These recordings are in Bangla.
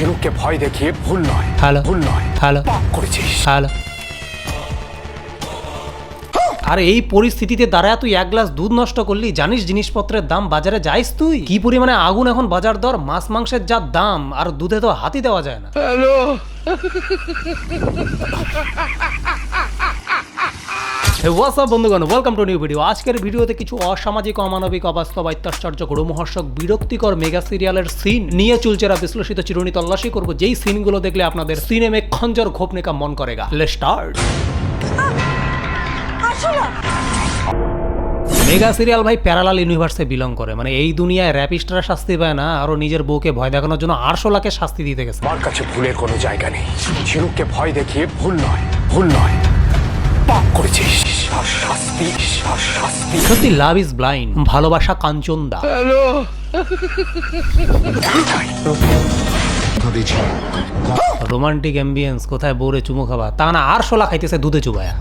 ঝিনুককে ভয় দেখিয়ে ভুল নয়, ভুল নয়, পাপ করেছিস। আর এই পরিস্থিতিতে দাঁড়ায় তুই এক গ্লাস দুধ নষ্ট করলি, জানিস জিনিসপত্রের দাম বাজারে যাইস তুই কি পরিমাণে আগুন এখন বাজার দর, মাছ মাংসের যা দাম, আর দুধে তো হাতি দেওয়া যায় না। হ্যালো, হোয়াটসঅ্যাপ বন্ধুগণ, ওয়েলকাম টু নিউ ভিডিও। আজকের ভিডিওতে কিছু অসামাজিক, অমানবিক, অবাস্তব, অত্যাশ্চর্য, রোমহর্ষক, বিরক্তিকর মেগা সিরিয়ালের সিন নিয়ে চুলচেরা বিশ্লেষিত চিরুনি তল্লাশি করবো, যেই সিনগুলো দেখলে আপনাদের সিনেমে খঞ্জর ঘোপনে কা মন করেগা। Let's start. মেগা সিরিয়াল ভাই প্যারালাল ইউনিভার্সে বিলং করে, মানে এই দুনিয়ায় র্যাপিস্টরা শাস্তি পায় না, আরো নিজের বউকে ভয় দেখানোর জন্য আরশোলাকে শাস্তি দিতে গেছে। আমার কাছে ভুলের কোনো জায়গা নেই। ঝিনুককে ভয় দেখিয়ে ভুল নয়, ভুল নয়, পাপ করেছিস। শাস্তি, শাস্তি। সত্যি লাভ ইজ ব্লাইন্ড, ভালোবাসা কাঞ্চনদা। হ্যালো, রোমান্টিক অ্যাম্বিয়েন্স, কোথায় বউরে চুমু খাবা, তা না আরশোলা খাইতেছে দুধে চুবায়া।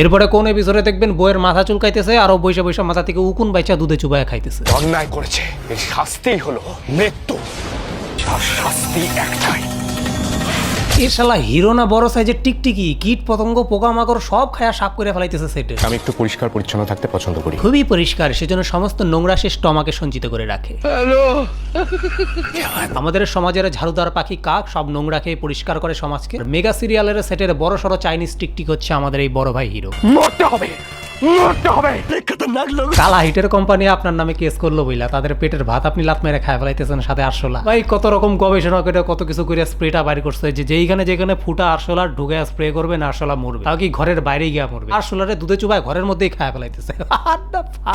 এরপরে কোন এপিসোডে দেখবেন বইয়ের মাথা চুলকাইতেছে, আরো বৈশা বৈশা মাথা থেকে উকুন বাইচা দুধে চুবায়া খাইতেছে। অন্যায় করেছে, এর শাস্তি হলো মৃত্যু। শাস্তি একটাই। এ শালা হিরো না বড় সাইজের টিকটিকি, কীট পতঙ্গ পোকামাকড় সব খায়া সাফ করে ফেলাইতেছে সেটে। আমি একটু পরিষ্কার পরিচ্ছন্ন থাকতে পছন্দ করি। খুবই পরিষ্কার, সেজন্য সমস্ত নোংরা সে স্টমাকে সঞ্চিত করে রাখে। হ্যালো, আমাদের সমাজের ঝাড়ুদার পাখি কাক সব নোংরা খেয়ে পরিষ্কার করে সমাজকে। মেগা সিরিয়ালের সেটের বড় সড়ো চাইনিজ টিকটিক হচ্ছে আমাদের এই বড় ভাই হিরো। মরতে হবে, মরতে হবে। কালা হিটের কোম্পানি আপনার নামে কেস করলো বইলা, তাদের পেটের ভাত আপনি লাত মেরে খায় ফেলাইতেছেন, সাথে আরশোলা। ভাই কত রকম গবেষণা করে কত কিছু করে স্প্রেটা বাইরে করছে, যে যেইখানে যেখানে ফুটা আরশোলা ঢুকে স্প্রে করবে না আরশোলা মরবে, তাও কি ঘরের বাইরে গিয়া মরবে। আরশোলারে দুধে চুবায় ঘরের মধ্যেই খায় ফেলাইতেছে।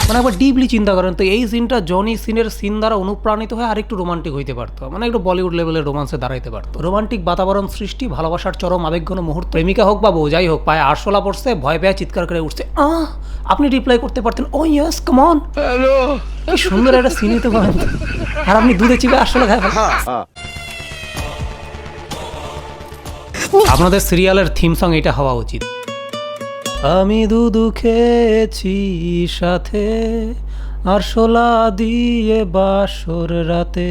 মানে একবার ডিপলি চিন্তা করেন তো, এই সিনটা জনি সিনের সিন দ্বারা অনুপ্রাণিত হয়ে আরেকটু রোমান্টিক হইতে পারতো, মানে একটু বলিউড লেভেলের রোমান্সে দাঁড়াইতে পারতো। রোমান্টিক বাতাবরণ সৃষ্টি, ভালোবাসার চরম আবেগঘন মুহূর্ত, প্রেমিকা হোক বা বউ যাই হোক, পায়ে আরশোলা পড়ছে, ভয় পেয়ে চিৎকার করে উঠছে, আপনি রিপ্লাই করতে পারতেন, ও ইয়েস কাম অন। হ্যালো, কি সুন্দর একটা সিন হতে পারেন, আর আপনি দুধে চিপে আসলে খায়। আপনাদের সিরিয়ালের থিম সং এটা হওয়া উচিত। আমি দুধু খেয়েছি সাথে আরশোলা দিয়ে বাসর রাতে।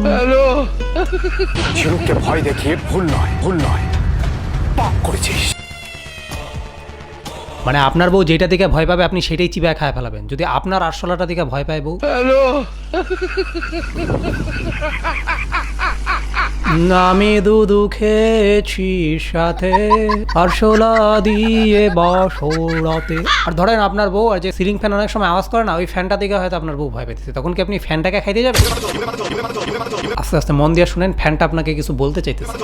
হ্যালো, ঝিনুককে ভয় দেখিয়ে ভুল নয়, ভুল নয়, পাপ করেছিস। মানে আপনার বউ যেটা দিকে ভয় পাবে আপনি সেটাই চিবায় খায় ফেলাবেন, যদি আপনার আরশোলাটা দিকে ভয় পায় বউ। হ্যালো, আমি দুধু খেয়েছি সাথে আরশোলা দিয়ে বাসরাতে। আর ধরেন আপনার বউ আর যে সিলিং ফ্যান অনেক সময় আওয়াজ করে না, ওই ফ্যানটা দিকে হয়তো আপনার বউ ভয় পেতেছে, তখন কি আপনি ফ্যানটাকে খাইতে যাবেন? আস্তে আস্তে মন দিয়ে শুনেন, ফ্যানটা আপনাকে কিছু বলতে চাইতেছে।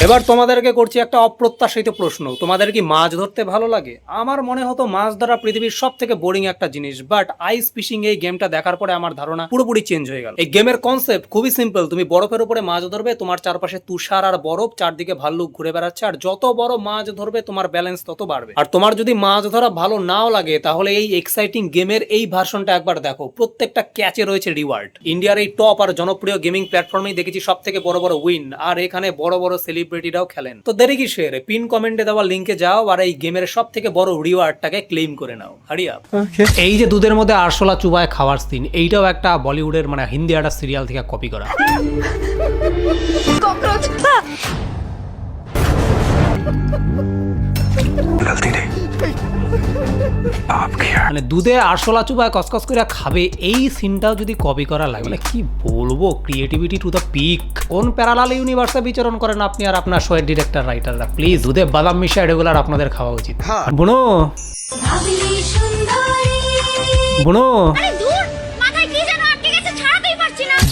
এবার তোমাদেরকে করছি একটা অপ্রত্যাশিত প্রশ্ন, তোমাদের কি মাছ ধরতে ভালো লাগে? আমার মনে হতো মাছ ধরা পৃথিবীর সব থেকে বোরিং একটা জিনিস, বাট আইস ফিশিং এই গেমটা দেখার পরে আমার ধারণা পুরোপুরি চেঞ্জ হয়ে গেল। এই গেমের কনসেপ্ট খুবই সিম্পল, তুমি বরফের উপরে মাছ ধরবে, তোমার চারপাশে তুষার আর বরফ, চারদিকে ভাল্লুক ঘুরে বেড়াচ্ছে, আর যত বড় মাছ ধরবে তোমার ব্যালেন্স তত বাড়বে। আর তোমার যদি মাছ ধরা ভালো নাও লাগে, তাহলে এই এক্সাইটিং গেমের এই ভার্সনটা একবার দেখো, প্রত্যেকটা ক্যাচে রয়েছে রিওয়ার্ড। ইন্ডিয়ার এই টপ আর জনপ্রিয় গেমিং প্ল্যাটফর্মেই দেখেছি সব থেকে বড় বড় উইন, আর এখানে বড় বড় সেলিব্রিটিরাও খেলেন। তো দেরি কিসের, পিন কমেন্টে দেওয়া লিঙ্কে যাও আর এই গেমের সব থেকে বড় রিওয়ার্ডটাকে ক্লেম করে নাও। Hurry up. এই যে দুধের মধ্যে আরশোলা চুবায় খাওয়ার সিন, এইটাও একটা বলিউডের মানে হিন্দি একটা সিরিয়াল থেকে কপি করা। মানে দুধে আরশোলা চুবায় কসকস করে খাবে, এই সিনটাও যদি কপি করা লাগে, মানে কি বলবো, ক্রিয়েটিভিটি টু দ্য পিক। কোন প্যারালাল ইউনিভার্সে বিচরণ করেন আপনি আর আপনার শোয়ের ডিরেক্টর রাইটাররা? প্লিজ দুধে বাদাম মিশা রেগুলার আপনাদের খাওয়া উচিত। বুনো বুনো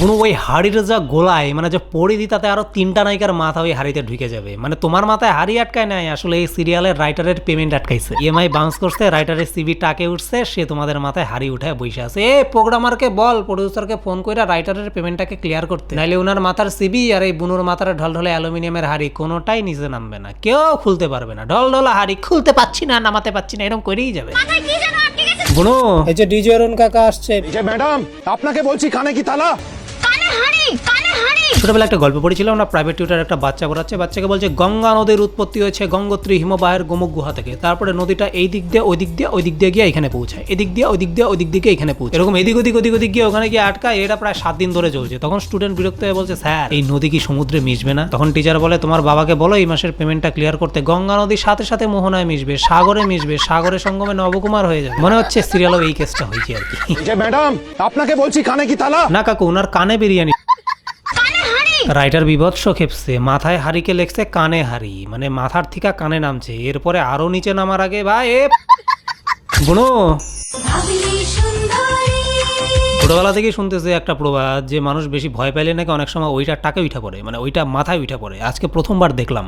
বুনো, ওই হাড়ির যা গোলায়, মানে যে পড়ে দি তাতে আরো 3টা নায়িকার মাথা ওই হাড়িতে ঢুকে যাবে। মানে তোমার মাথায় হাড়ি আটকায় নাই, আসলে এই সিরিয়ালের রাইটারের পেমেন্ট আটকাইছে, ইএমআই বাউন্স করছে, রাইটারের সিভি টাকে উঠছে, সে তোমাদের মাথায় হাড়ি উঠায় বসে আছে। এ প্রোগ্রামারকে বল, প্রডিউসারকে ফোন করে রাইটারের পেমেন্টটাকে ক্লিয়ার করতে, নাইলে ওনার মাথার সিভি আর এই বুনুর মাথার ঢলঢলে অ্যালুমিনিয়ামের হাড়ি কোনোটাই নিচে নামবে না, কেউ খুলতে পারবে না। ঢলঢলা হাড়ি খুলতে পাচ্ছি না, নামাতে পাচ্ছি না, এরকম করেই যাবে। বুনো, এই যে ডিজে অরুণ কাকা আসছে। ম্যাডাম আপনাকে বলছি, কানে কি তালা? কানে ছোটবেলা একটা গল্প পড়েছিলাম না, প্রাইভেট টিউটার একটা বাচ্চা পড়াচ্ছে, বাচ্চাকে বলছে গঙ্গা নদীর উৎপত্তি হয়েছে গঙ্গোত্রী হিমবাহের গোমুখ গুহা থেকে, তারপরে নদীটা এই দিক দিয়ে ওই দিক দিয়ে ওই দিক দিয়ে গিয়ে এখানে পৌঁছায়, এদিক দিয়ে ওই দিক দিয়ে ওই দিক দিয়ে এখানে পৌঁছায়, এরকম এদিক ওদিক গিয়ে ওখানে গিয়ে আটকায়। এটা প্রায় 7 দিন ধরে চলছে। তখন স্টুডেন্ট বিরক্ত হয়ে বলছে, স্যার এই নদী কি সমুদ্রে মিশবে না? তখন টিচার বলে, তোমার বাবাকে বলো এই মাসের পেমেন্টটা ক্লিয়ার করতে। গঙ্গা নদীর সাথে সাথে মোহনায় মিশবে, সাগরে মিশবে, সাগরের সঙ্গমে নবকুমার হয়ে যাবে। মনে হচ্ছে সিরিয়ালও এই কেসটা হয়েছে আর কি। ম্যাডাম আপনাকে বলছি কানে কি তালা? না কাকু, ওনার কানে বিরিয়ানি। রাইটার বিভৎস খেপছে, মাথায় হারিকে লেখছে কানে হারি, মানে মাথার থিকা কানে নামছে, এরপরে আরো নিচে নামার আগে ভাই বুনো। ছোটবেলা থেকেই শুনতেছে একটা প্রবাদ যে মানুষ বেশি ভয় পাইলে নাকি অনেক সময় ওইটা টাকে উঠা পড়ে, মানে ওইটা মাথায় উঠা পড়ে। আজকে প্রথমবার দেখলাম।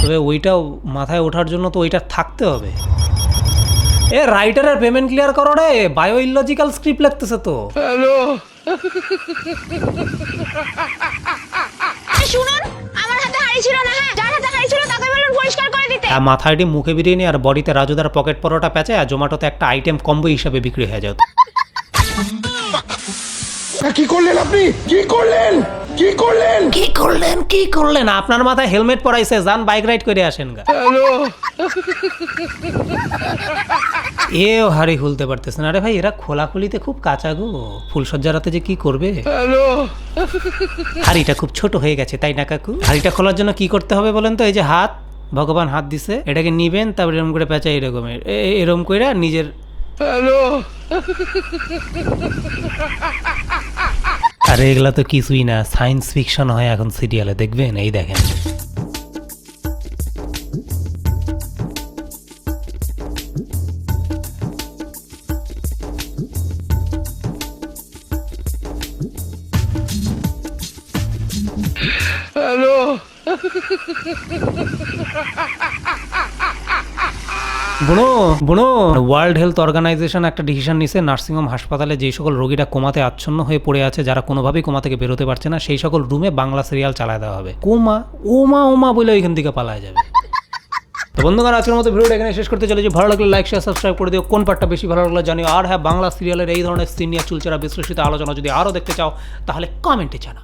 তবে ওইটাও মাথায় ওঠার জন্য তো ওইটা থাকতে হবে। এ রাইটারের পেমেন্ট ক্লিয়ার করো রে, বায়ো ইলজিক্যাল স্ক্রিপ্ট লিখতেছে তো। হ্যালো শুনুন, আমার হাতে হাড়ি ছিল না, হ্যাঁ যার হাতে হাড়ি ছিল তাকে বলুন পরিষ্কার করে দিতে। মাথায় মুখে বিরিয়ানি আর বডিতে রাজুদার পকেট পরোটা প্যাঁচে আর জোম্যাটোতে একটা আইটেম কম্বো হিসাবে বিক্রি হয়ে যেত। কি করলেন আপনি? কি করলেন? কি করলেন? কি করলেন? কি করলেন? আপনার মাথায় হেলমেট পরাইছে, যান বাইক রাইড করে আসেন গা। এও হাড়ি খুলতে পারতেছে না। আরে ভাই এরা খোলাখুলিতে খুব কাঁচা গো, ফুলসজ্জা রাতে যে কি করবে। হাড়িটা খুব ছোট হয়ে গেছে তাই না কাকু? হাড়িটা খোলার জন্য কি করতে হবে বলেন তো? এই যে হাত, ভগবান হাত দিছে, এটাকে নিবেন, তারপর এরকম করে পেঁচা এরকমের এরকম করে নিজের। আরে এগুলা তো কিছুই না, সায়েন্স ফিকশন হয় এখন সিরিয়ালে, দেখবেন। এই দেখেন বুনো বুনো। ওয়ার্ল্ড হেলথ অর্গানাইজেশন একটা ডিসিশন নিছে, নার্সিংহোম হাসপাতালে যেই সকল রোগীরা কোমাতে আচ্ছন্ন হয়ে পড়ে আছে, যারা কোনোভাবেই কোমা থেকে বেরোতে পারছে না, সেই সকল রুমে বাংলা সিরিয়াল চালায় দেওয়া হবে। কোমা ওমা ওমা বলে ওইখান থেকে পালায় যাবে। তো বন্ধুগণ, আজকের মতো ভিডিওটা এখানে শেষ করতে চলেছি। ভালো লাগলে লাইক শেয়ার সাবস্ক্রাইব করে দিও। কোন পার্টটা বেশি ভালো লাগলো জানিও। আর হ্যাঁ, বাংলা সিরিয়ালের এই ধরনের সিন নিয়ে চুলচেরা বিশ্লেষিত আলোচনা যদি আরও দেখতে চাও তাহলে কমেন্টে জানাও।